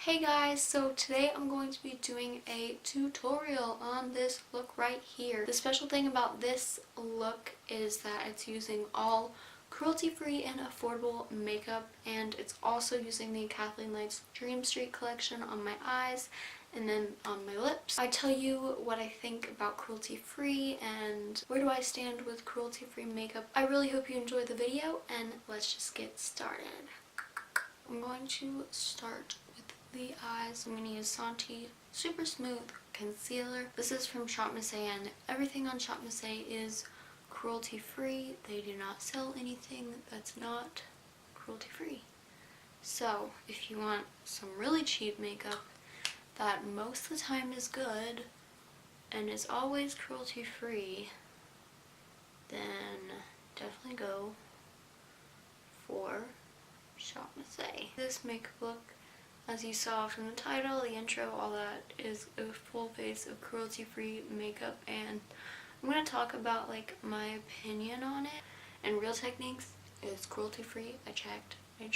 Hey guys, so today I'm going to be doing a tutorial on this look right here. The special thing about this look is that it's using all cruelty-free and affordable makeup, and it's also using the Kathleenlights Dream Street collection on my eyes and then on my lips. I tell you what I think about cruelty-free and where do I stand with cruelty-free makeup. I really hope you enjoy the video, and let's just get started. I'm going to start with the eyes. I'm going to use Santee Super Smooth Concealer. This is from Shop Miss A, and everything on Shop Miss A is cruelty free. They do not sell anything that's not cruelty free. So if you want some really cheap makeup that most of the time is good and is always cruelty free, then definitely go for Shop Miss A. This makeup look, as you saw from the title, the intro, all that, is a full face of cruelty-free makeup, and I'm going to talk about like my opinion on it. And Real Techniques is cruelty-free. I checked, made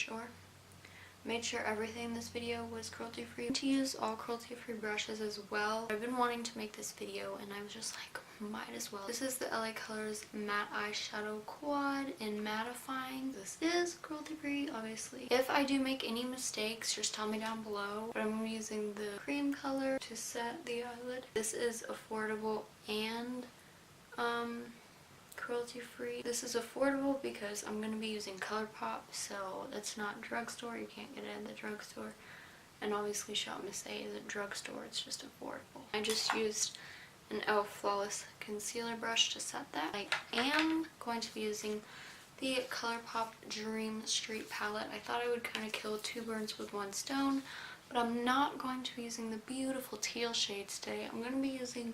sure everything in this video was cruelty-free. To use all cruelty-free brushes as well. I've been wanting to make this video and I was just like, might as well. This is the LA Colors Matte Eyeshadow Quad in Mattifying. This is cruelty-free, obviously. If I do make any mistakes, just tell me down below. But I'm using the cream color to set the eyelid. This is affordable and cruelty-free. This is affordable because I'm going to be using Colourpop, so that's not drugstore. You can't get it at the drugstore. And obviously Shop Miss A is a drugstore. It's just affordable. I just used an e.l.f. Flawless Concealer brush to set that. I am going to be using the Colourpop Dream Street palette. I thought I would kind of kill two birds with one stone, but I'm not going to be using the beautiful teal shades today. I'm going to be using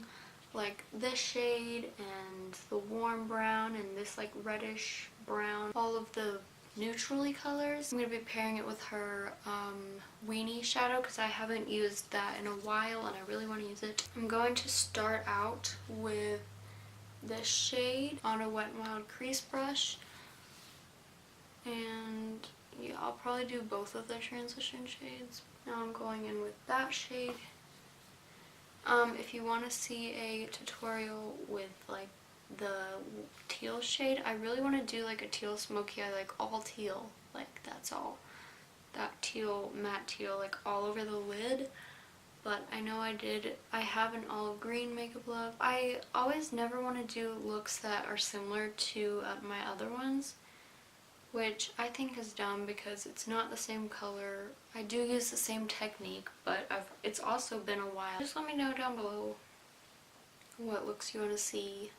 like this shade and the warm brown and this like reddish brown, all of the neutrally colors. I'm going to be pairing it with her Weenie shadow because I haven't used that in a while and I really want to use it. I'm going to start out with this shade on a Wet n Wild crease brush, and yeah, I'll probably do both of the transition shades. Now I'm going in with that shade. If you want to see a tutorial with like the teal shade, I really want to do like a teal smoky eye, like all teal, like that's all. That teal, matte teal, like all over the lid. But I know I have an olive green makeup look. I always never want to do looks that are similar to my other ones, which I think is dumb because it's not the same color. I do use the same technique, but it's also been a while. Just let me know down below what looks you want to see.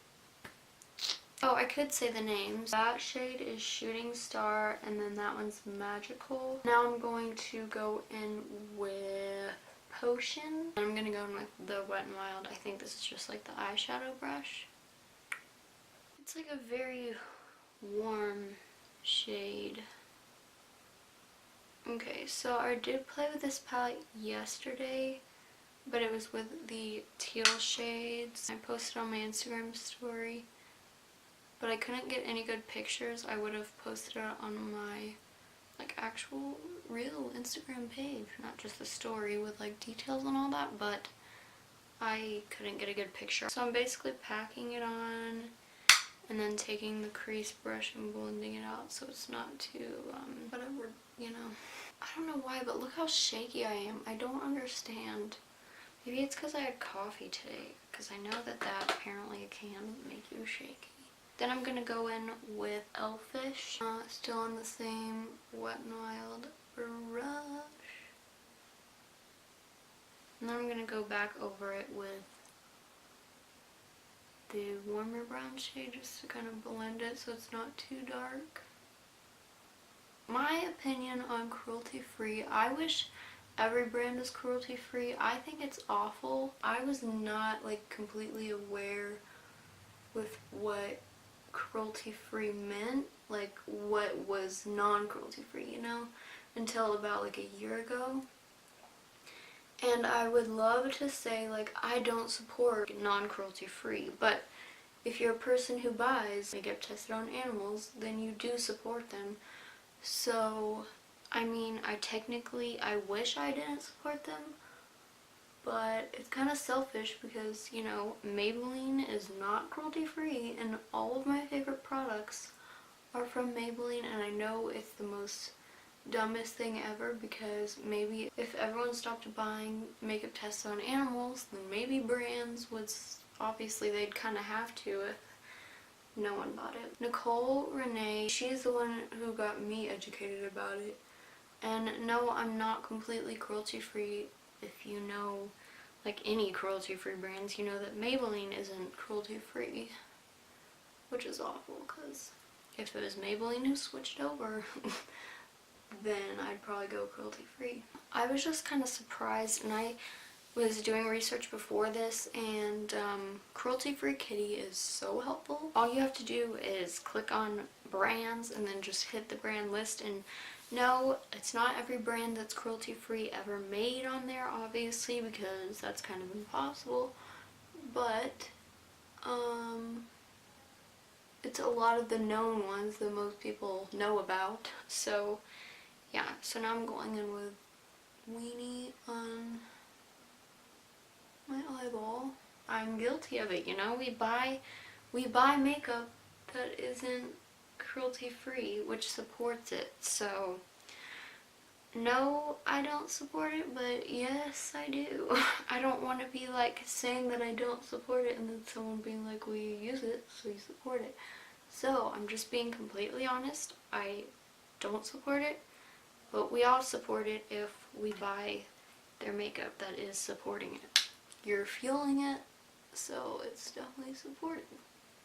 Oh, I could say the names. That shade is Shooting Star, and then that one's Magical. Now I'm going to go in with Potion. I'm going to go in with the Wet n Wild. I think this is just like the eyeshadow brush. It's like a very warm shade. Okay, so I did play with this palette yesterday, but it was with the teal shades. I posted on my Instagram story, but I couldn't get any good pictures. I would have posted it on my like actual real Instagram page, not just the story with like details and all that, but I couldn't get a good picture. So I'm basically packing it on and then taking the crease brush and blending it out so it's not too, whatever, you know. I don't know why, but look how shaky I am. I don't understand. Maybe it's because I had coffee today, because I know that apparently can make you shaky. Then I'm going to go in with Elfish, still on the same Wet n Wild brush. And then I'm going to go back over it with the warmer brown shade just to kind of blend it so it's not too dark. My opinion on cruelty-free, I wish every brand is cruelty-free. I think it's awful. I was not like completely aware with what cruelty-free meant, like what was non-cruelty-free, you know, until about like a year ago. And I would love to say like I don't support non-cruelty free, but if you're a person who buys makeup tested on animals, then you do support them. So I mean, I wish I didn't support them, but it's kind of selfish because, you know, Maybelline is not cruelty free and all of my favorite products are from Maybelline, and I know it's the most dumbest thing ever because maybe if everyone stopped buying makeup tests on animals, then maybe brands would, obviously they'd kind of have to if no one bought it. Nicole Renee, she's the one who got me educated about it. And no, I'm not completely cruelty free. If you know like any cruelty free brands, you know that Maybelline isn't cruelty free, which is awful because if it was Maybelline who switched over then I'd probably go cruelty free. I was just kind of surprised, and I was doing research before this, and cruelty free kitty is so helpful. All you have to do is click on brands and then just hit the brand list, and no, it's not every brand that's cruelty free ever made on there, obviously, because that's kind of impossible, but it's a lot of the known ones that most people know about. So yeah, so now I'm going in with Weenie on my eyeball. I'm guilty of it, you know. We buy makeup that isn't cruelty free, which supports it. So no, I don't support it, but yes, I do. I don't want to be like saying that I don't support it and then someone being like, well, you use it, so you support it. So I'm just being completely honest. I don't support it, but we all support it if we buy their makeup that is supporting it. You're feeling it, so it's definitely supporting.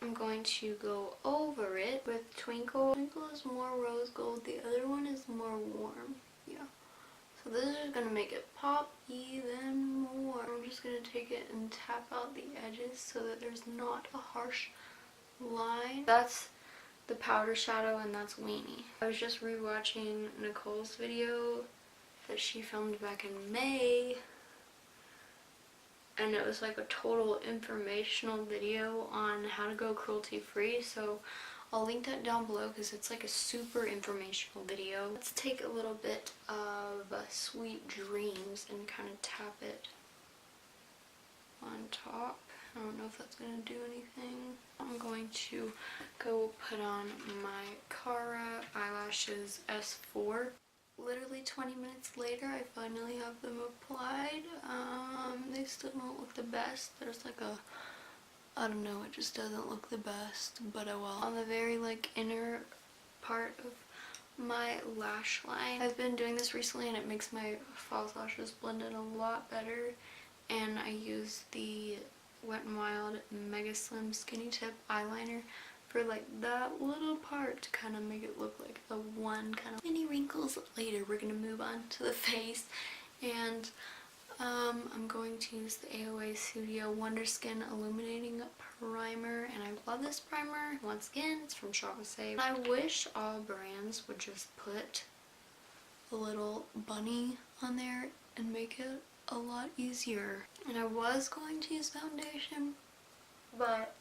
I'm going to go over it with Twinkle. Twinkle is more rose gold, the other one is more warm. Yeah. So this is going to make it pop even more. I'm just going to take it and tap out the edges so that there's not a harsh line. That's the powder shadow, and that's Weenie. I was just rewatching Nicole's video that she filmed back in May, and it was like a total informational video on how to go cruelty free, so I'll link that down below because it's like a super informational video. Let's take a little bit of Sweet Dreams and kind of tap it on top. I don't know if that's going to do anything. I'm going to go put on my Cara eyelashes S4. Literally 20 minutes later, I finally have them applied. They still don't look the best. There's like a, I don't know, it just doesn't look the best, but oh well. On the very like inner part of my lash line, I've been doing this recently and it makes my false lashes blend in a lot better, and I use the Wet n Wild Megaslim Skinny Tip eyeliner for like that little part to kind of make it look like the one kind of mini wrinkles. Later we're going to move on to the face, and I'm going to use the AOA Studio Wonder Skin Illuminating Primer, and I love this primer. Once again, it's from Shop Save. I wish all brands would just put a little bunny on there and make it a lot easier. And I was going to use foundation, but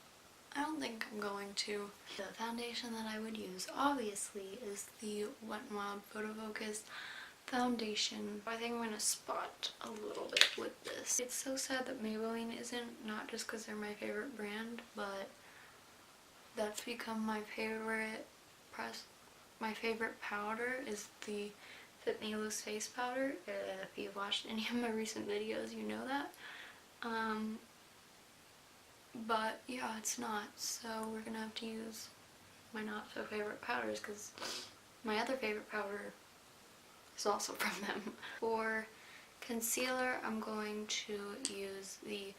I don't think I'm going to. The foundation that I would use, obviously, is the Wet n Wild Photofocus foundation. I think I'm going to spot a little bit with this. It's so sad that Maybelline isn't, not just because they're my favorite brand, but that's become my favorite powder is the Fit Me Loose Face Powder. If you've watched any of my recent videos, you know that. But yeah, it's not, so we're gonna have to use my not so favorite powders because my other favorite powder is also from them. For concealer, I'm going to use the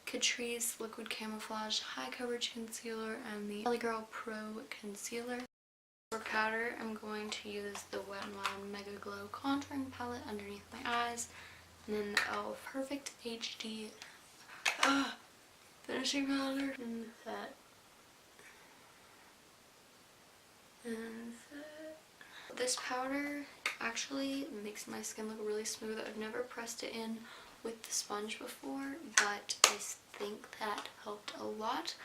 Catrice Liquid Camouflage High Coverage Concealer and the Girl Pro Concealer. For powder, I'm going to use the Wet n Wild Mega Glow Contouring Palette underneath my eyes, and then the e.l.f. Perfect HD finishing powder, and that. This powder actually makes my skin look really smooth. I've never pressed it in with the sponge before, but I think that helped a lot.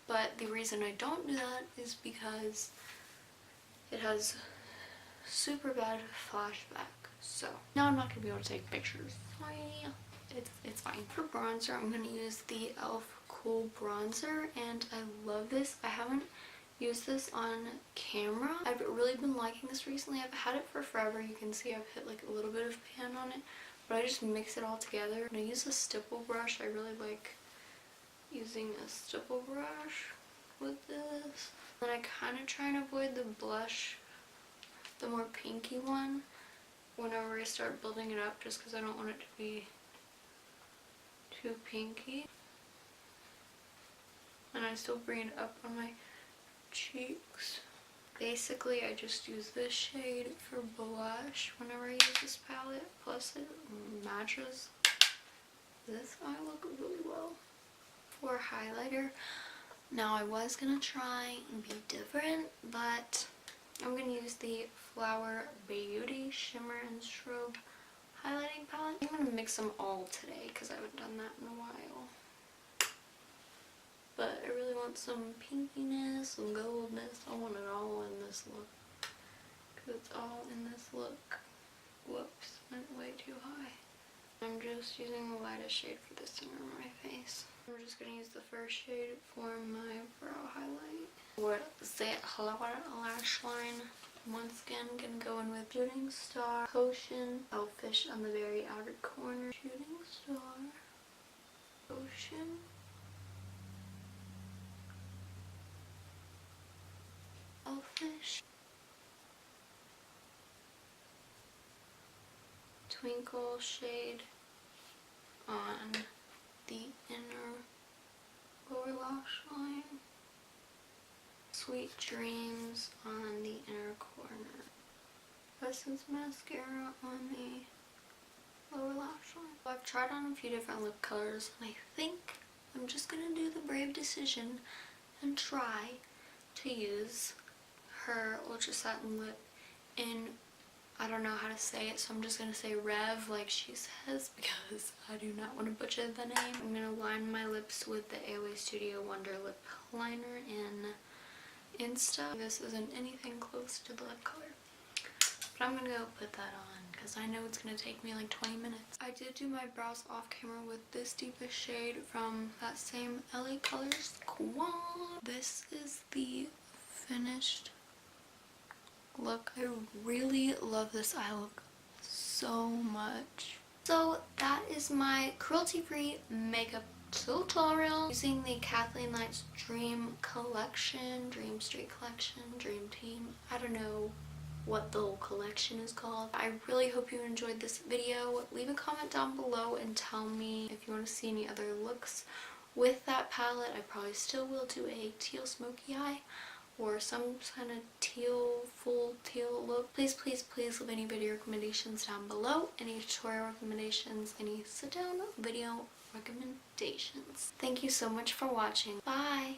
But the reason I don't do that is because it has super bad flashback. So now I'm not going to be able to take pictures. It's fine. For bronzer, I'm going to use the e.l.f. Cool Bronzer, and I love this. I haven't used this on camera. I've really been liking this recently. I've had it for forever. You can see I've hit like a little bit of pan on it, but I just mix it all together. And I use a stipple brush. I really like using a stipple brush with this. And I kind of try and avoid the blush, the more pinky one, whenever I start building it up, just because I don't want it to be too pinky. And I still bring it up on my cheeks. Basically, I just use this shade for blush whenever I use this palette. Plus, it matches this eye look really well. For highlighter, now I was gonna try and be different, but I'm gonna use the Flower Beauty Shimmer and Strobe highlighting palette. I'm gonna mix them all today because I haven't done that in a while. But I really want some pinkiness, some goldness. I want it all in this look. Because it's all in this look. Whoops, went way too high. I'm just using the lightest shade for this center of my face. I'm just going to use the first shade for my brow highlight. With the lash line. Once again, I'm going to go in with Shooting Star, Potion, Elfish on the very outer corner. Shooting Star, Potion, Elfish, Twinkle shade on the inner lower lash line, Sweet Dreams on the inner corner, Essence Mascara on the lower lash line. So I've tried on a few different lip colors, and I think I'm just going to do the brave decision and try to use her Ultra Satin lip in, I don't know how to say it, so I'm just going to say Rev like she says because I do not want to butcher the name. I'm going to line my lips with the AOA Studio Wonder Lip Liner in Insta. This isn't anything close to the lip color, but I'm going to go put that on because I know it's going to take me like 20 minutes. I did do my brows off camera with this deepest shade from that same LA Colors Quad. This is the finished look. I really love this eye look so much. So that is my cruelty-free makeup tutorial using the Kathleenlights Dream Collection, Dream Street Collection, Dream Team. I don't know what the whole collection is called. I really hope you enjoyed this video. Leave a comment down below and tell me if you want to see any other looks with that palette. I probably still will do a teal smoky eye or some kind of teal, full teal look. Please, please, please leave any video recommendations down below. Any tutorial recommendations, any sit down video recommendations. Thank you so much for watching. Bye!